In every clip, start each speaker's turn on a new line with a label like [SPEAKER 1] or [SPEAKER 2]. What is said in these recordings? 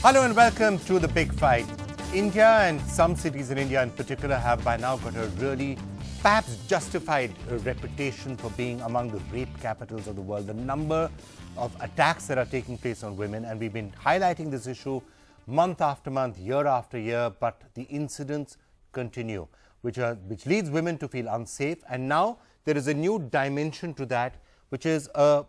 [SPEAKER 1] Hello and welcome to The Big Fight. India and some cities in India in particular have by now got a really perhaps justified reputation for being among the rape capitals of the world. The number of attacks that are taking place on women, and we've been highlighting this issue month after month, year after year, but the incidents continue, which leads women to feel unsafe. And now there is a new dimension to that, which is a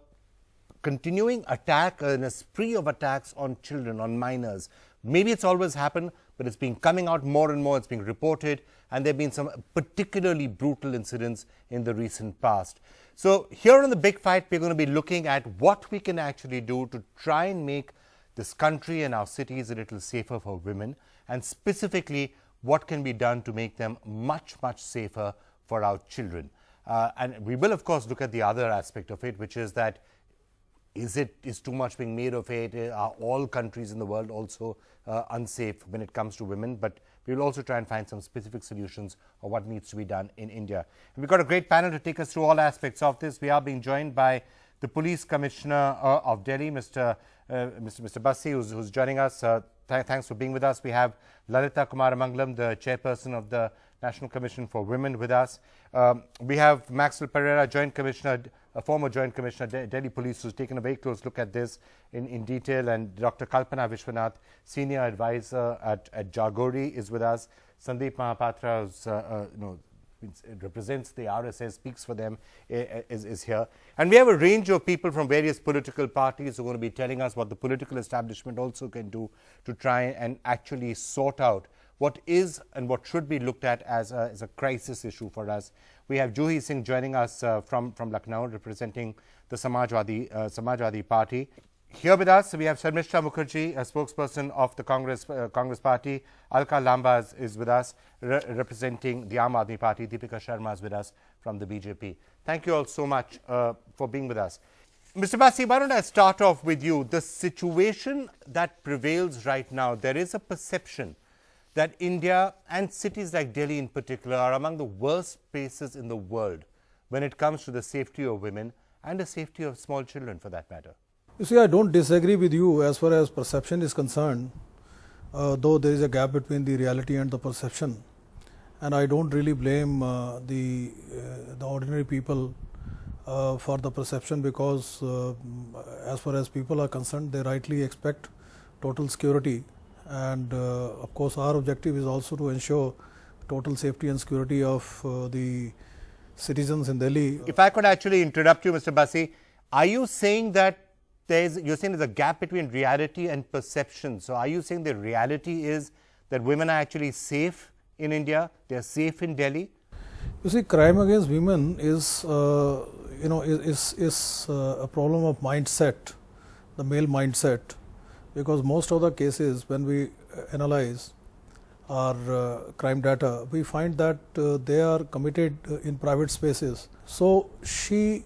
[SPEAKER 1] continuing attack and a spree of attacks on children, on minors. Maybe it's always happened, but it's been coming out more and more. It's being reported, and there have been some particularly brutal incidents in the recent past. So here on The Big Fight, we're going to be looking at what we can actually do to try and make this country and our cities a little safer for women, and specifically what can be done to make them much, much safer for our children. And we will, of course, look at the other aspect of it, which is that is too much being made of it? Are all countries in the world also unsafe when it comes to women? But we will also try and find some specific solutions of what needs to be done in India. And we've got a great panel to take us through all aspects of this. We are being joined by the Police Commissioner of Delhi, Mr. Basi, who's joining us. Thanks for being with us. We have Lalita Kumaramangalam, the chairperson of the National Commission for Women, with us. We have Maxwell Pereira, Joint Commissioner, a former Joint Commissioner, Delhi Police, who's taken a very close look at this in detail, and Dr. Kalpana Vishwanath, Senior Advisor at Jagori, is with us. Sandeep Mahapatra, who represents the RSS, speaks for them, is here. And we have a range of people from various political parties who are going to be telling us what the political establishment also can do to try and actually sort out what is and what should be looked at as a crisis issue for us. We have Juhi Singh joining us from Lucknow, representing the Samajwadi Party. Here with us, we have Sharmishta Mukherjee, a spokesperson of the Congress Party. Alka Lamba is with us, representing the Aam Aadmi Party. Deepika Sharma is with us from the BJP. Thank you all so much for being with us. Mr. Basi, why don't I start off with you? The situation that prevails right now, there is a perception that India and cities like Delhi in particular are among the worst places in the world when it comes to the safety of women and the safety of small children, for that matter.
[SPEAKER 2] You see, I don't disagree with you as far as perception is concerned, though there is a gap between the reality and the perception. And I don't really blame the ordinary people for the perception, because as far as people are concerned, they rightly expect total security. And of course, our objective is also to ensure total safety and security of the citizens in Delhi.
[SPEAKER 1] If I could actually interrupt you, Mr. Basi, are you saying that you're saying there's a gap between reality and perception? So are you saying the reality is that women are actually safe in India, they're safe in Delhi?
[SPEAKER 2] You see, crime against women is a problem of mindset, the male mindset. Because most of the cases, when we analyze our crime data, we find that they are committed in private spaces. So she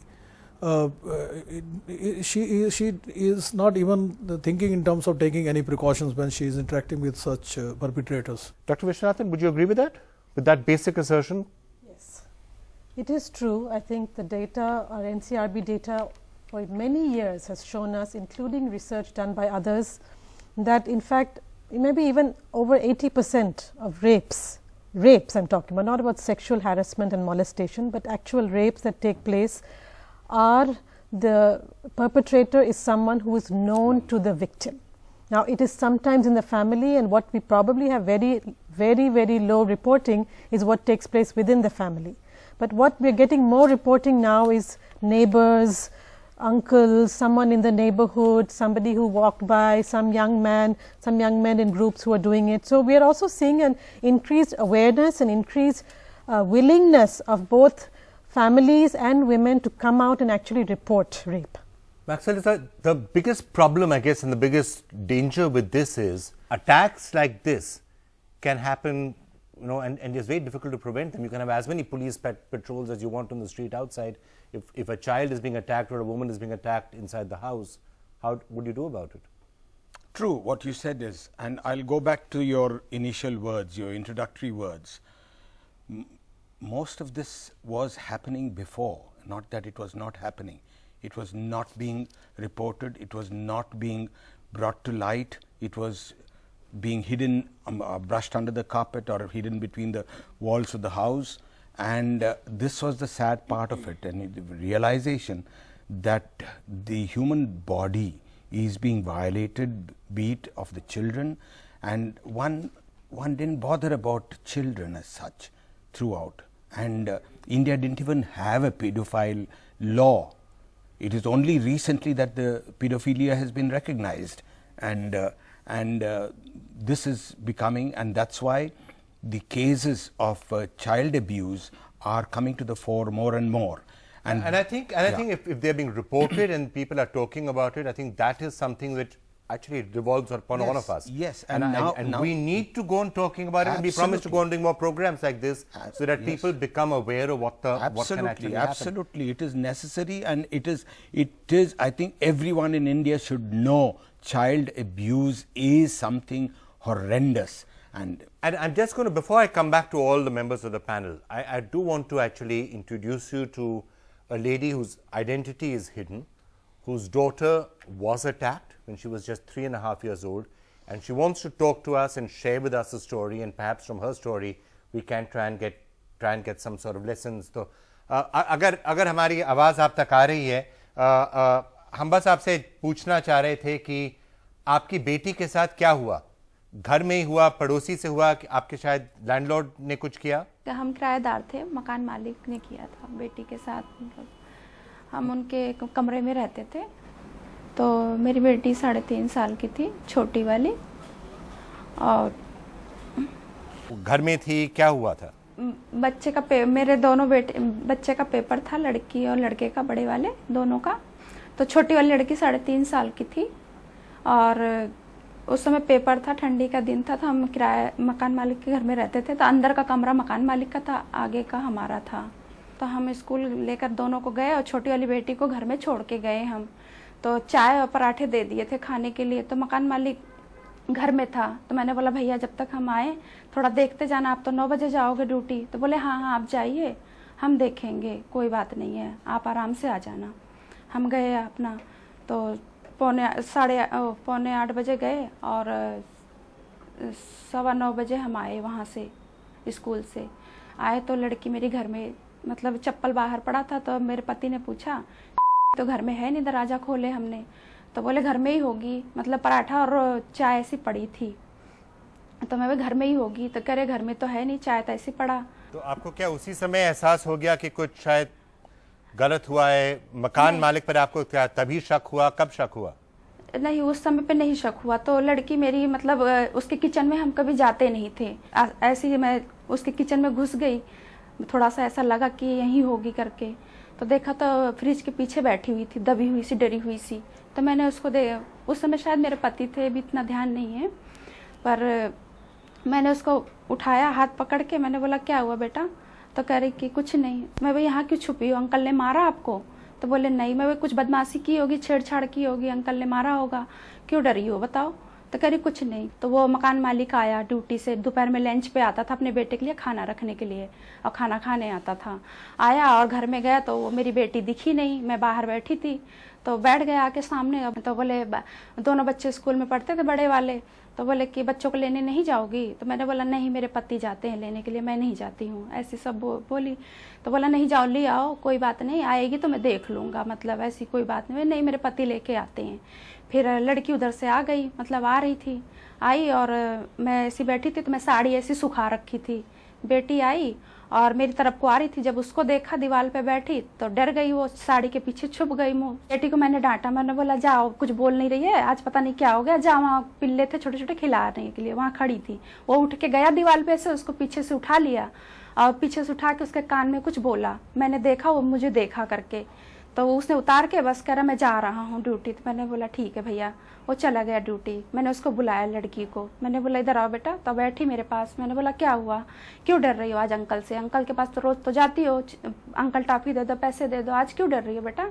[SPEAKER 2] is not even thinking in terms of taking any precautions when she is interacting with such perpetrators.
[SPEAKER 1] Dr. Vishwanathan, would you agree with that basic assertion?
[SPEAKER 3] Yes, it is true. I think the data, our NCRB data, for many years has shown us, including research done by others, that in fact maybe even over 80% of rapes I'm talking about, not about sexual harassment and molestation, but actual rapes that take place, are the perpetrator is someone who is known to the victim. Now it is sometimes in the family, and what we probably have very, very, very low reporting is what takes place within the family. But what we are getting more reporting now is neighbors, uncles, someone in the neighborhood, somebody who walked by, some young men in groups who are doing it. So we are also seeing an increased awareness and increased willingness of both families and women to come out and actually report rape.
[SPEAKER 1] Maxwell, the biggest problem, I guess, and the biggest danger with this is attacks like this can happen, and it's very difficult to prevent them. You can have as many police patrols as you want on the street outside. If a child is being attacked or a woman is being attacked inside the house, how would you do about it?
[SPEAKER 4] True, what you said is, and I'll go back to your initial words, your introductory words. Most of this was happening before, not that it was not happening. It was not being reported, it was not being brought to light, it was being hidden, brushed under the carpet or hidden between the walls of the house. And this was the sad part of it, and the realization that the human body is being violated, be it of the children, and one didn't bother about children as such throughout. And India didn't even have a pedophile law. It is only recently that the pedophilia has been recognized, and this is becoming, and that's why the cases of child abuse are coming to the fore more and more.
[SPEAKER 1] And I think if they're being reported and people are talking about it, I think that is something which actually revolves upon all of us.
[SPEAKER 4] Yes,
[SPEAKER 1] and now we need to go on talking about it, and we promise to go on doing more programs like this so that people become aware of what can actually happen.
[SPEAKER 4] Absolutely, it is necessary, and it is. I think everyone in India should know child abuse is something horrendous. And
[SPEAKER 1] I'm just going to, before I come back to all the members of the panel, I do want to actually introduce you to a lady whose identity is hidden, whose daughter was attacked when she was just 3.5 years old, and she wants to talk to us and share with us a story, and perhaps from her story we can try and get some sort of lessons. तो अगर हमारी आवाज़ आप तक आ रही है, हम बस आपसे पूछना चाह रहे थे कि आपकी बेटी के साथ क्या हुआ, घर में ही हुआ, पड़ोसी से हुआ, कि आपके शायद लैंडलॉर्ड ने कुछ किया?
[SPEAKER 5] हम किराएदार थे, मकान मालिक ने किया था बेटी के साथ। मतलब हम उनके कमरे में रहते थे, तो मेरी बेटी 3.5 साल की थी, छोटी वाली, और
[SPEAKER 1] घर में थी। क्या हुआ था?
[SPEAKER 5] बच्चे का मेरे दोनों बच्चे का पेपर था, लड़की और लड़के का, बड़े वाले दोनों का। तो छोटी वाली लड़की 3.5 साल की थी, और उस समय पेपर था, ठंडी का दिन था, तो हम मकान मालिक के घर में रहते थे। तो अंदर का कमरा मकान मालिक का था, आगे का हमारा था। तो हम स्कूल लेकर दोनों को गए, और छोटी वाली बेटी को घर में छोड़ के गए हम। तो चाय और पराठे दे दिए थे खाने के लिए। तो मकान मालिक घर में था, तो मैंने बोला भैया जब तक हम आए थोड़ा देखते जाना, आप तो 9 बजे जाओगे ड्यूटी। तो बोले हाँ आप जाइए, हम देखेंगे, कोई बात नहीं है, आप आराम से आ जाना। हम गए अपना, तो पौने 8 बजे गए, और 9:15 बजे हम आए वहाँ से, स्कूल से आए। तो लड़की मेरी घर में, मतलब चप्पल बाहर पड़ा था। तो मेरे पति ने पूछा तो घर में है नहीं, दरवाज़ा खोले हमने, तो बोले घर में ही होगी, मतलब पराठा और चाय ऐसी पड़ी थी। तो मैं घर में ही होगी, तो कह रहे घर में तो है नहीं, चाय तो ऐसी पड़ा।
[SPEAKER 1] तो आपको क्या उसी समय एहसास हो गया कि कुछ शायद गलत हुआ है? मकान मालिक पर आपको क्या तभी शक हुआ? कब शक हुआ?
[SPEAKER 5] नहीं, उस समय पे नहीं शक हुआ। तो लड़की मेरी, मतलब उसके किचन में हम कभी जाते नहीं थे, ऐसे ही मैं उसके किचन में घुस गई, थोड़ा सा ऐसा लगा कि यही होगी करके। तो देखा तो फ्रिज के पीछे बैठी हुई थी, दबी हुई सी, डरी हुई सी। तो मैंने उसको उस समय शायद मेरे पति थे, भी इतना ध्यान नहीं है, पर मैंने उसको उठाया हाथ पकड़ के। मैंने बोला क्या हुआ बेटा? तो कह रही कि कुछ नहीं। मैं भाई यहाँ क्यों छुपी हो, अंकल ने मारा आपको? तो बोले नहीं। मैं कुछ बदमाशी की होगी, छेड़छाड़ की होगी, अंकल ने मारा होगा, क्यों डरी हो बताओ? तो कह रही कुछ नहीं। तो वो मकान मालिक आया ड्यूटी से, दोपहर में लंच पे आता था अपने बेटे के लिए खाना रखने के लिए, और खाना खाने आता था। आया और घर में गया तो वो मेरी बेटी दिखी नहीं, मैं बाहर बैठी थी। तो बैठ गया आके सामने। तो बोले दोनों बच्चे स्कूल में पढ़ते थे, बड़े वाले। तो बोले कि बच्चों को लेने नहीं जाओगी? तो मैंने बोला नहीं, मेरे पति जाते हैं लेने के लिए, मैं नहीं जाती हूँ, ऐसी सब बोली। तो बोला नहीं जाओ, ले आओ, कोई बात नहीं, आएगी तो मैं देख लूँगा, मतलब ऐसी कोई बात नहीं, मेरे पति लेके आते हैं। फिर लड़की उधर से आ गई, मतलब आ रही थी, आई, और मैं ऐसी बैठी थी, तो मैं साड़ी ऐसी सुखा रखी थी। बेटी आई और मेरी तरफ को आ रही थी, जब उसको देखा दीवार पे बैठी तो डर गई, वो साड़ी के पीछे छुप गई मुँह। बेटी को मैंने डांटा, मैंने बोला जाओ, कुछ बोल नहीं रही है, आज पता नहीं क्या हो गया, जाओ, वहाँ पिल्ले थे छोटे छोटे खिलाने के लिए, वहाँ खड़ी थी। वो उठ के गया दीवार पे से, उसको पीछे से उठा लिया, और पीछे से उठा के उसके कान में कुछ बोला। मैंने देखा, वो मुझे देखा करके, तो उसने उतार के बस कह रहा मैं जा रहा हूँ ड्यूटी। तो मैंने बोला ठीक है भैया। वो चला गया ड्यूटी। मैंने उसको बुलाया लड़की को, मैंने बोला इधर आओ बेटा। तो बैठी मेरे पास। मैंने बोला क्या हुआ, क्यों डर रही हो आज अंकल से? अंकल के पास तो रोज तो जाती हो, अंकल टॉफी दे दो, पैसे दे दो, आज क्यों डर रही हो बेटा?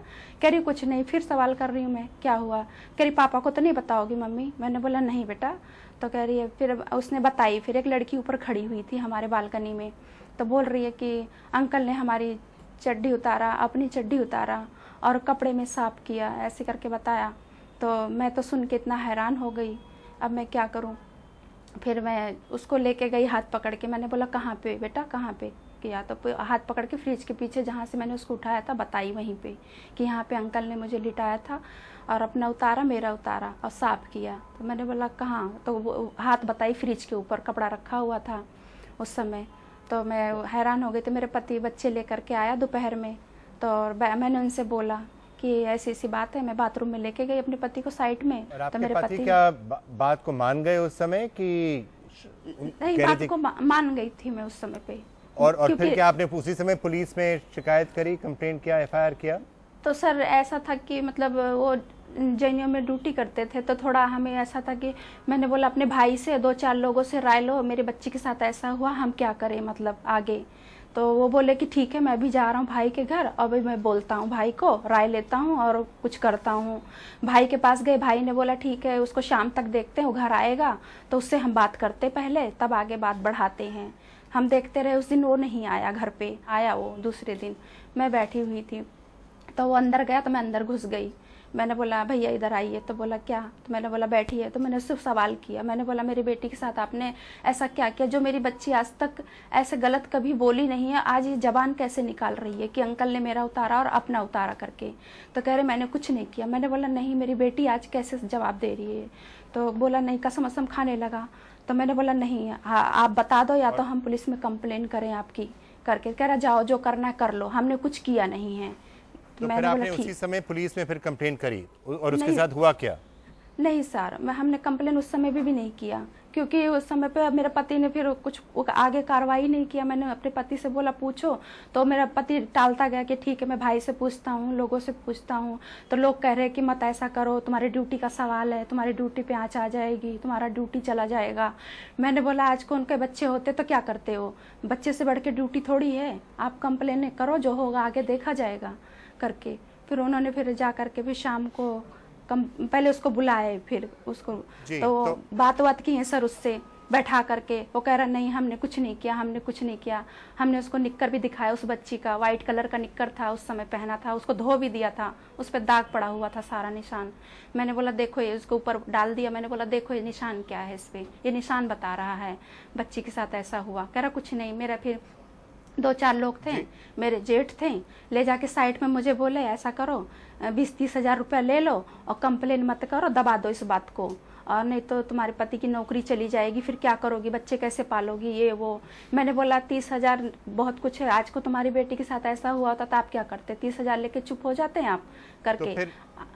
[SPEAKER 5] कह रही कुछ नहीं। फिर सवाल कर रही हूँ मैं, क्या हुआ? कह रही पापा को तो नहीं बताओगी मम्मी? मैंने बोला नहीं बेटा। तो कह रही है, फिर उसने बताई। फिर एक लड़की ऊपर खड़ी हुई थी हमारे बालकनी में, तो बोल रही है कि अंकल ने हमारी चड्डी उतारा, अपनी चड्डी उतारा और कपड़े में साफ किया, ऐसे करके बताया। तो मैं तो सुन के इतना हैरान हो गई। अब मैं क्या करूं। फिर मैं उसको लेके गई हाथ पकड़ के, मैंने बोला कहाँ पे बेटा, कहाँ पे किया, तो हाथ पकड़ के फ्रिज के पीछे जहाँ से मैंने उसको उठाया था बताई वहीं पे कि यहाँ पे अंकल ने मुझे लिटाया था और अपना उतारा, मेरा उतारा और साफ किया। तो मैंने बोला कहाँ, तो वो हाथ बताई फ्रिज के ऊपर, कपड़ा रखा हुआ था उस समय। तो मैं हैरान हो गई। तो मेरे पति बच्चे लेकर के आया दोपहर में, तो मैंने उनसे बोला कि ऐसी ऐसी बात है। मैं बाथरूम में लेके गई अपने पति को साइड में।
[SPEAKER 1] तो मेरे पति क्या बात को मान गए उस समय कि
[SPEAKER 5] नहीं, बात को मान गई थी मैं उस समय पे।
[SPEAKER 1] और फिर क्या आपने उसी समय पुलिस में शिकायत करी, कंप्लेंट किया, एफआईआर किया?
[SPEAKER 5] तो सर ऐसा था कि मतलब वो जेएनयू में ड्यूटी करते थे, तो थोड़ा हमें ऐसा था कि मैंने बोला अपने भाई से, 2-4 लोगों से राय लो, मेरे बच्चे के साथ ऐसा हुआ, हम क्या करें मतलब आगे। तो वो बोले कि ठीक है, मैं भी जा रहा हूँ भाई के घर, अभी मैं बोलता हूँ भाई को, राय लेता हूँ और कुछ करता हूँ। भाई के पास गए, भाई ने बोला ठीक है, उसको शाम तक देखते हैं, वो घर आएगा तो उससे हम बात करते पहले, तब आगे बात बढ़ाते हैं। हम देखते रहे। उस दिन वो नहीं आया घर पे, आया वो दूसरे दिन। मैं बैठी हुई थी तो वो अंदर गया, तो मैं अंदर घुस गई। मैंने बोला भैया इधर आइए, तो बोला क्या, तो मैंने बोला बैठिए। तो मैंने उससे सवाल किया, मैंने बोला मेरी बेटी के साथ आपने ऐसा क्या किया जो मेरी बच्ची आज तक ऐसे गलत कभी बोली नहीं है, आज ये जबान कैसे निकाल रही है कि अंकल ने मेरा उतारा और अपना उतारा करके। तो कह रहे मैंने कुछ नहीं किया। मैंने बोला नहीं, मेरी बेटी आज कैसे जवाब दे रही है। तो बोला नहीं, कसम असम खाने लगा। तो मैंने बोला नहीं, हाँ आप बता दो या तो हम पुलिस में कंप्लेन करें आपकी करके। कह रहा जाओ जो करना है कर लो, हमने कुछ किया नहीं है।
[SPEAKER 1] तो फिर आपने उसी समय पुलिस में फिर कंप्लेंट करी और उसके साथ हुआ क्या?
[SPEAKER 5] नहीं सर, हमने कंप्लेन उस समय भी नहीं किया, क्योंकि उस समय पे मेरे पति ने फिर कुछ आगे कार्रवाई नहीं किया। मैंने अपने पति से बोला पूछो, तो मेरा पति टालता गया कि ठीक है मैं भाई से पूछता हूँ, लोगों से पूछता हूँ। तो लोग कह रहे हैं कि मत ऐसा करो, तुम्हारी ड्यूटी का सवाल है, तुम्हारी ड्यूटी पे आँच आ जाएगी, तुम्हारा ड्यूटी चला जाएगा। मैंने बोला आज को उनके बच्चे होते तो क्या करते हो, बच्चे से बढ़ के ड्यूटी थोड़ी है, आप कंप्लेन करो, जो होगा आगे देखा जाएगा करके। फिर उन्होंने फिर जा करके फिर शाम को पहले उसको बुलाए, फिर उसको तो बात की है सर उससे बैठा करके। वो कह रहा नहीं हमने कुछ नहीं किया, हमने कुछ नहीं किया। हमने उसको निक्कर भी दिखाया, उस बच्ची का वाइट कलर का निक्कर था उस समय पहना था, उसको धो भी दिया था, उस पर दाग पड़ा हुआ था सारा निशान। मैंने बोला देखो ये, उसको ऊपर डाल दिया। मैंने बोला देखो ये निशान क्या है, इस पर ये निशान बता रहा है बच्ची के साथ ऐसा हुआ। कह रहा कुछ नहीं। मेरा फिर 2-4 लोग थे, मेरे जेठ थे, ले जाके साइड में मुझे बोले ऐसा करो 20-30 हज़ार रुपया ले लो और कंप्लेन मत करो, दबा दो इस बात को, और नहीं तो तुम्हारे पति की नौकरी चली जाएगी, फिर क्या करोगी, बच्चे कैसे पालोगी, ये वो। मैंने बोला 30 हज़ार बहुत कुछ है, आज को तुम्हारी बेटी के साथ ऐसा हुआ होता तो आप क्या करते, 30 हज़ार लेके चुप हो जाते हैं आप करके।
[SPEAKER 1] तो फिर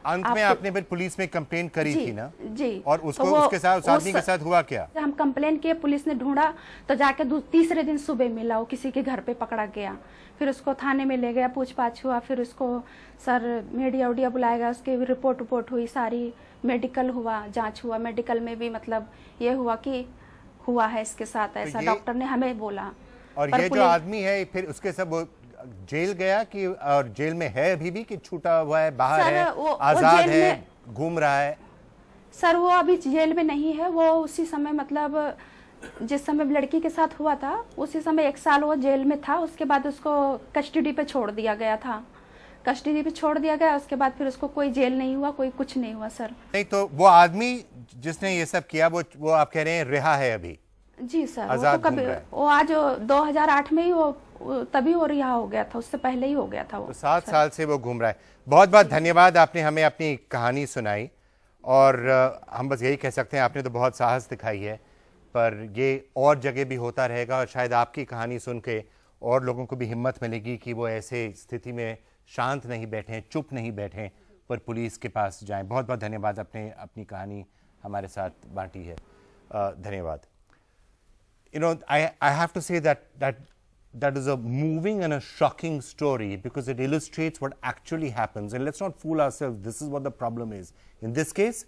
[SPEAKER 1] अंत में आपने फिर पुलिस में कंप्लेंट करी थी ना?
[SPEAKER 5] जी।
[SPEAKER 1] और उसको तो उसके साथ उस आदमी के साथ हुआ क्या?
[SPEAKER 5] हम कंप्लेंट किए, पुलिस ने ढूंढा, तो जाके तीसरे दिन सुबह मिला, वो किसी के घर पे पकड़ा गया। फिर उसको थाने में ले गया, पूछताछ हुआ, फिर उसको सर मीडिया उडिया बुलाया गया, उसकी रिपोर्ट हुई सारी, मेडिकल हुआ, जांच हुआ, मेडिकल में भी मतलब ये हुआ कि हुआ है इसके साथ ऐसा, डॉक्टर ने हमें बोला।
[SPEAKER 1] और ये जो आदमी है फिर उसके सब जेल गया कि और जेल में है अभी भी कि छूटा हुआ है, बाहर है, आजाद है, घूम रहा है?
[SPEAKER 5] सर वो अभी जेल में नहीं है, वो उसी समय मतलब जिस समय लड़की के साथ हुआ था उसी समय 1 साल वो जेल में था। उसके बाद उसको कस्टडी पे छोड़ दिया गया था, कस्टडी पे छोड़ दिया गया। उसके बाद फिर उसको कोई जेल नहीं हुआ, कोई कुछ नहीं हुआ सर।
[SPEAKER 1] नहीं तो वो आदमी जिसने ये सब किया वो आप कह रहे हैं रिहा है अभी?
[SPEAKER 5] जी सर, वो तो कभी वो आज 2008 में ही वो तभी वो रिहा हो गया था, उससे पहले ही हो गया था वो।
[SPEAKER 1] तो 7 साल से वो घूम रहा है। बहुत बहुत धन्यवाद, आपने हमें अपनी कहानी सुनाई और हम बस यही कह सकते हैं आपने तो बहुत साहस दिखाई है, पर ये और जगह भी होता रहेगा और शायद आपकी कहानी सुन के और लोगों को भी हिम्मत मिलेगी कि वो ऐसे स्थिति में शांत नहीं बैठें, चुप नहीं बैठें, पर पुलिस के पास जाएं। बहुत बहुत धन्यवाद, आपने अपनी कहानी हमारे साथ बांटी है। धन्यवाद। You know, I have to say that is a moving and a shocking story because it illustrates what actually happens. And let's not fool ourselves, this is what the problem is. In this case,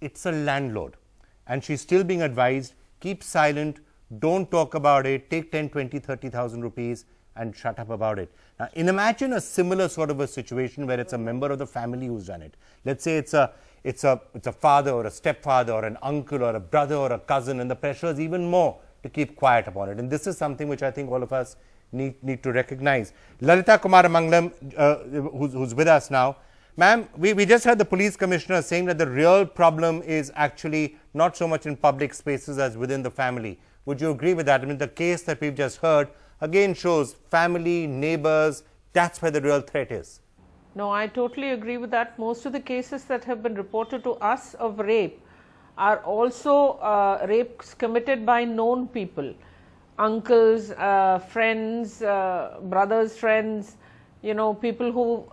[SPEAKER 1] it's a landlord and she's still being advised, keep silent, don't talk about it, take 10, 20, 30,000 rupees and shut up about it. Now, imagine a similar sort of a situation where it's a member of the family who's done it. Let's say it's a father or a stepfather or an uncle or a brother or a cousin, and the pressure is even more to keep quiet upon it. And this is something which I think all of us need to recognize. Lalita Kumar Mangalam, who's with us now. Ma'am, we just heard the police commissioner saying that the real problem is actually not so much in public spaces as within the family. Would you agree with that? I mean, the case that we've just heard again shows family, neighbors, that's where the real threat is.
[SPEAKER 6] No, I totally agree with that. Most of the cases that have been reported to us of rape are also rapes committed by known people, uncles, friends, brothers, friends, you know, people who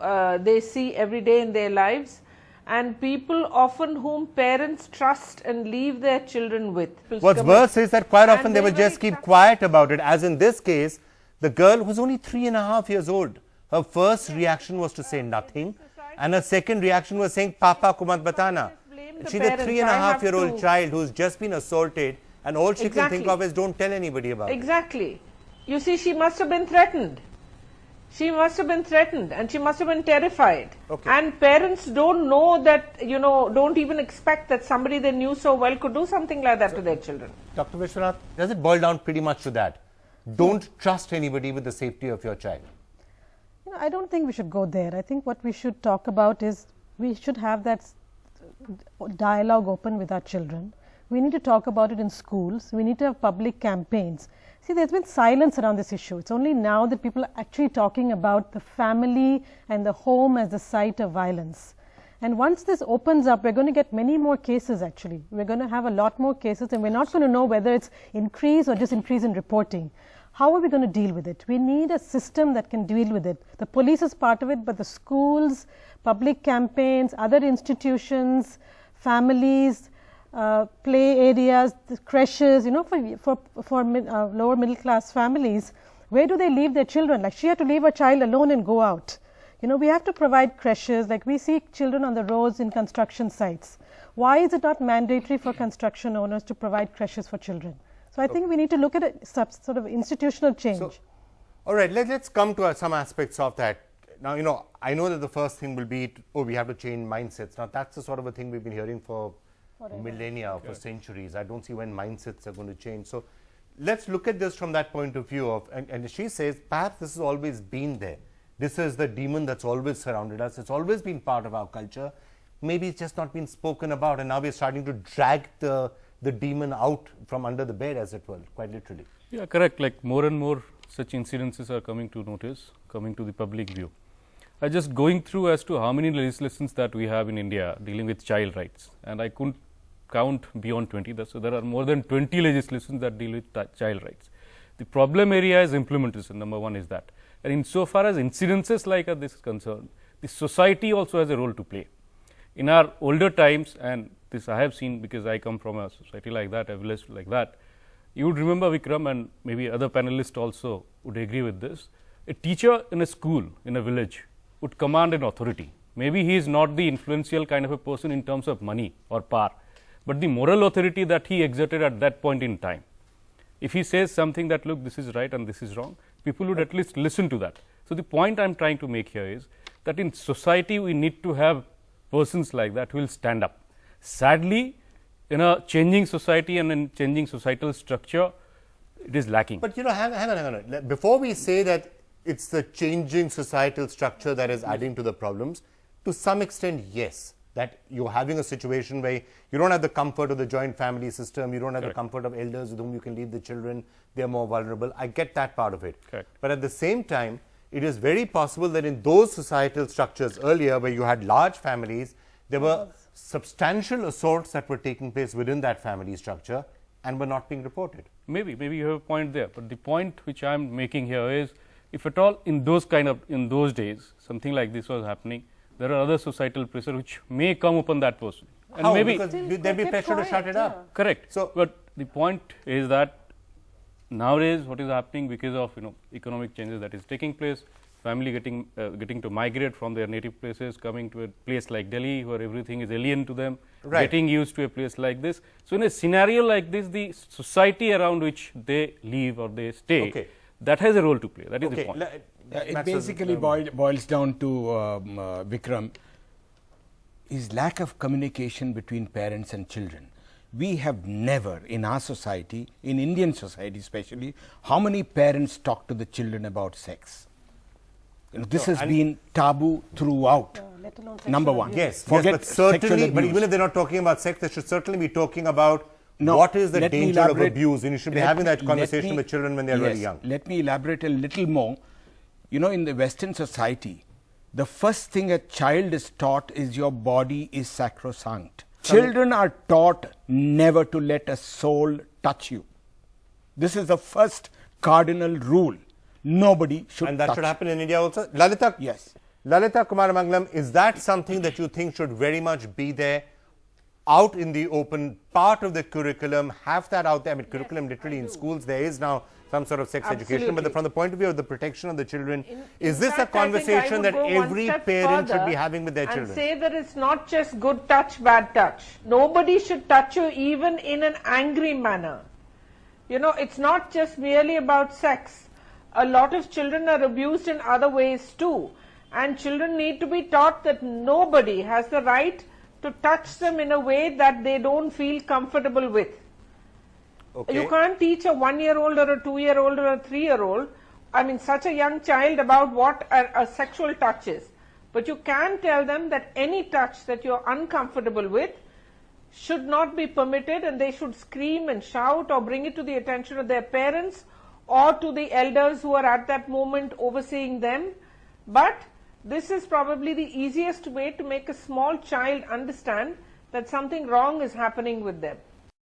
[SPEAKER 6] they see every day in their lives, and people often whom parents trust and leave their children with.
[SPEAKER 1] What's worse is that quite often they will just keep quiet about it, as in this case, the girl who's only 3.5 years old, her first reaction was to say nothing, and her second reaction was saying, Papa ko mat batana. She's a 3.5-year-old child who's just been assaulted, and all she can think of is don't tell anybody about it.
[SPEAKER 6] Exactly. You see, she must have been threatened. She must have been threatened and she must have been terrified.
[SPEAKER 1] Okay.
[SPEAKER 6] And parents don't know that, you know, don't even expect that somebody they knew so well could do something like that to their children.
[SPEAKER 1] Dr. Vishwanath, does it boil down pretty much to that? Don't trust anybody with the safety of your child.
[SPEAKER 3] You know, I don't think we should go there. I think what we should talk about is we should have that dialogue open with our children. We need to talk about it in schools. We need to have public campaigns. See, there's been silence around this issue. It's only now that people are actually talking about the family and the home as the site of violence. And once this opens up, we're going to get many more cases actually. We're going to have a lot more cases, and we're not going to know whether it's increase or just increase in reporting. How are we going to deal with it? We need a system that can deal with it. The police is part of it, but the schools, public campaigns, other institutions, families, play areas, the creches, you know, for lower middle class families, where do they leave their children? Like, she had to leave her child alone and go out. You know, we have to provide creches, like we see children on the roads in construction sites. Why is it not mandatory for construction owners to provide creches for children? So I think we need to look at a sort of institutional change.
[SPEAKER 1] So, all right, let's come to some aspects of that. Now, you know, I know that the first thing will be, we have to change mindsets. Now, that's the sort of a thing we've been hearing for millennia, for centuries. I don't see when mindsets are going to change. So let's look at this from that point of view of, and she says, perhaps this has always been there. This is the demon that's always surrounded us. It's always been part of our culture. Maybe it's just not been spoken about, and now we're starting to drag the demon out from under the bed, as it were, quite literally.
[SPEAKER 7] Yeah, correct. Like more and more such incidences are coming to notice, coming to the public view. I just going through as to how many legislations that we have in India dealing with child rights, and I couldn't count beyond 20. So there are more than 20 legislations that deal with child rights. The problem area is implementation. Number one is that, and insofar as incidences like this is concerned, the society also has a role to play. In our older times, and this I have seen because I come from a society like that, a village like that, you would remember, Vikram, and maybe other panelists also would agree with this. A teacher in a school, in a village, would command an authority. Maybe he is not the influential kind of a person in terms of money or power, but the moral authority that he exerted at that point in time. If he says something that, look, this is right and this is wrong, people would at least listen to that. So the point I am trying to make here is that in society we need to have persons like that who will stand up. Sadly, in a changing society and in changing societal structure, it is lacking.
[SPEAKER 1] But you know, hang on. Before we say that it's the changing societal structure that is adding to the problems, to some extent, yes. That you're having a situation where you don't have the comfort of the joint family system, you don't have the comfort of elders with whom you can leave the children, they're more vulnerable. I get that part of it.
[SPEAKER 7] Correct.
[SPEAKER 1] But at the same time, it is very possible that in those societal structures earlier where you had large families, there were substantial assaults that were taking place within that family structure and were not being reported.
[SPEAKER 7] Maybe you have a point there, but the point which I am making here is, if at all in those days something like this was happening, there are other societal pressure which may come upon that person. And
[SPEAKER 1] how?
[SPEAKER 7] Maybe
[SPEAKER 1] because there'll be pressure to shut it up.
[SPEAKER 7] Correct.
[SPEAKER 1] So,
[SPEAKER 7] but the point is that nowadays what is happening because of economic changes that is taking place, family getting to migrate from their native places, coming to a place like Delhi where everything is alien to them, getting used to a place like this. So in a scenario like this, the society around which they live or they stay, that has a role to play. That is the point.
[SPEAKER 4] It basically boils down to Vikram, is lack of communication between parents and children. We have never in our society, in Indian society especially, how many parents talk to the children about sex? This has been taboo throughout.
[SPEAKER 3] let alone
[SPEAKER 4] Number
[SPEAKER 3] sexual
[SPEAKER 4] one.
[SPEAKER 3] abuse.
[SPEAKER 1] Yes,
[SPEAKER 4] Forget
[SPEAKER 1] yes, but certainly,
[SPEAKER 4] sexual
[SPEAKER 1] but
[SPEAKER 4] abuse.
[SPEAKER 1] even if they're not talking about sex, they should certainly be talking about
[SPEAKER 4] No,
[SPEAKER 1] what is the
[SPEAKER 4] let me
[SPEAKER 1] danger of
[SPEAKER 4] elaborate.
[SPEAKER 1] abuse, and you should be
[SPEAKER 4] Let
[SPEAKER 1] having
[SPEAKER 4] me-
[SPEAKER 1] that conversation
[SPEAKER 4] let me-
[SPEAKER 1] with children when they're
[SPEAKER 4] yes,
[SPEAKER 1] really young.
[SPEAKER 4] Let me elaborate a little more. You know, in the Western society, the first thing a child is taught is your body is sacrosanct. Children are taught never to let a soul touch you. This is the first cardinal rule. Nobody should
[SPEAKER 1] And that
[SPEAKER 4] touch.
[SPEAKER 1] should happen in India also. Lalita,
[SPEAKER 4] Yes.
[SPEAKER 1] Lalita Kumaramangalam, is that something that you think should very much be there, out in the open, part of the curriculum, have that out there? I mean, curriculum literally in schools, there is now some sort of sex education, but
[SPEAKER 6] Absolutely.
[SPEAKER 1] from the point of view of the protection of the children, is
[SPEAKER 6] In
[SPEAKER 1] this a
[SPEAKER 6] fact, I think I
[SPEAKER 1] conversation
[SPEAKER 6] would
[SPEAKER 1] that
[SPEAKER 6] go one
[SPEAKER 1] every
[SPEAKER 6] step
[SPEAKER 1] parent should
[SPEAKER 6] further
[SPEAKER 1] be having with their
[SPEAKER 6] and
[SPEAKER 1] children?
[SPEAKER 6] say that it's not just good touch, bad touch. Nobody should touch you even in an angry manner. You know, it's not just merely about sex. A lot of children are abused in other ways too. And children need to be taught that nobody has the right to touch them in a way that they don't feel comfortable with.
[SPEAKER 1] Okay.
[SPEAKER 6] You can't teach a 1-year-old or a 2-year-old or a 3-year-old, I mean such a young child, about what a sexual touch is. But you can tell them that any touch that you're uncomfortable with should not be permitted, and they should scream and shout or bring it to the attention of their parents or to the elders who are at that moment overseeing them. But this is probably the easiest way to make a small child understand that something wrong is happening with them.